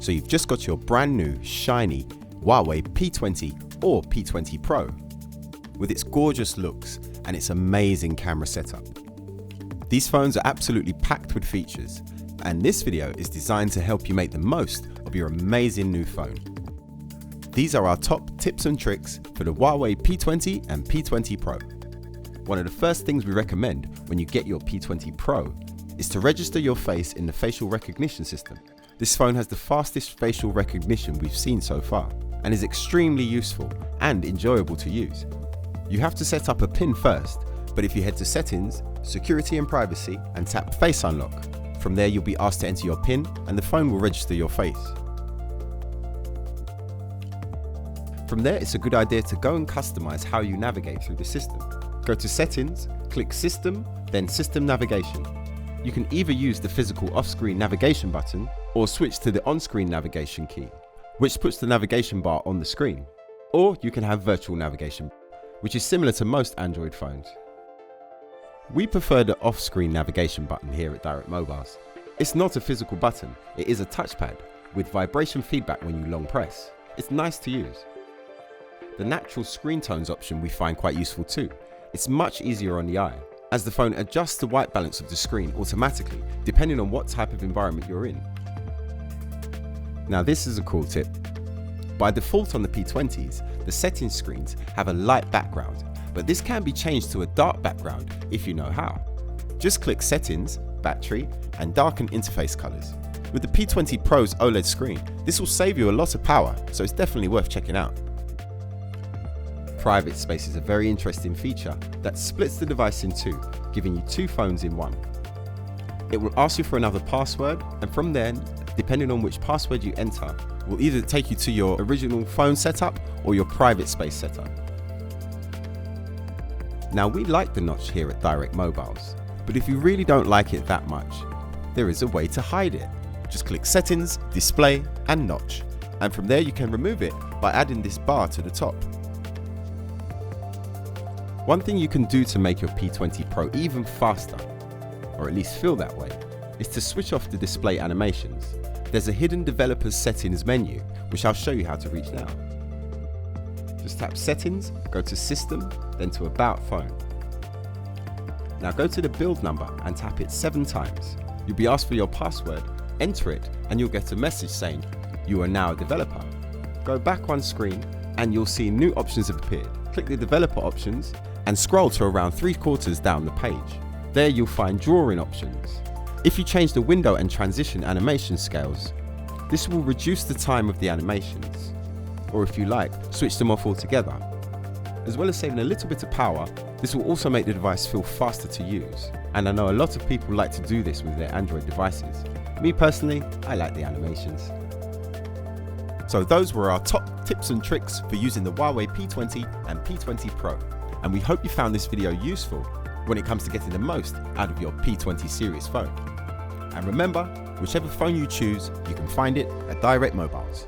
So you've just got your brand new, shiny Huawei P20 or P20 Pro with its gorgeous looks and its amazing camera setup. These phones are absolutely packed with features, and this video is designed to help you make the most of your amazing new phone. These are our top tips and tricks for the Huawei P20 and P20 Pro. One of the first things we recommend when you get your P20 Pro is to register your face in the facial recognition system. This phone has the fastest facial recognition we've seen so far and is extremely useful and enjoyable to use. You have to set up a PIN first, but if you head to Settings, Security and Privacy and tap Face Unlock, from there you'll be asked to enter your PIN and the phone will register your face. From there, it's a good idea to go and customize how you navigate through the system. Go to Settings, click System, then System Navigation. You can either use the physical off-screen navigation button or switch to the on-screen navigation key, which puts the navigation bar on the screen. Or you can have virtual navigation, which is similar to most Android phones. We prefer the off-screen navigation button here at Direct Mobiles. It's not a physical button, it is a touchpad with vibration feedback when you long press. It's nice to use. The natural screen tones option we find quite useful too. It's much easier on the eye, as the phone adjusts the white balance of the screen automatically depending on what type of environment you're in. Now this is a cool tip. By default on the P20s, the settings screens have a light background, but this can be changed to a dark background if you know how. Just click Settings, Battery, and darken interface colors. With the P20 Pro's OLED screen, this will save you a lot of power, so it's definitely worth checking out. Private space is a very interesting feature that splits the device in two, giving you two phones in one. It will ask you for another password, and from there, depending on which password you enter, will either take you to your original phone setup or your private space setup. Now we like the notch here at Direct Mobiles, but if you really don't like it that much, there is a way to hide it. Just click Settings, Display and Notch, and from there you can remove it by adding this bar to the top. One thing you can do to make your P20 Pro even faster, or at least feel that way, is to switch off the display animations. There's a hidden developer's settings menu, which I'll show you how to reach now. Just tap Settings, go to System, then to About Phone. Now go to the build number and tap it 7 times. You'll be asked for your password, enter it, and you'll get a message saying, "You are now a developer." Go back one screen and you'll see new options have appeared. Click the developer options and scroll to around 3/4 down the page. There you'll find drawing options. If you change the window and transition animation scales, this will reduce the time of the animations. Or if you like, switch them off altogether. As well as saving a little bit of power, this will also make the device feel faster to use. And I know a lot of people like to do this with their Android devices. Me personally, I like the animations. So those were our top tips and tricks for using the Huawei P20 and P20 Pro. And we hope you found this video useful when it comes to getting the most out of your P20 series phone. And remember, whichever phone you choose, you can find it at Direct Mobiles.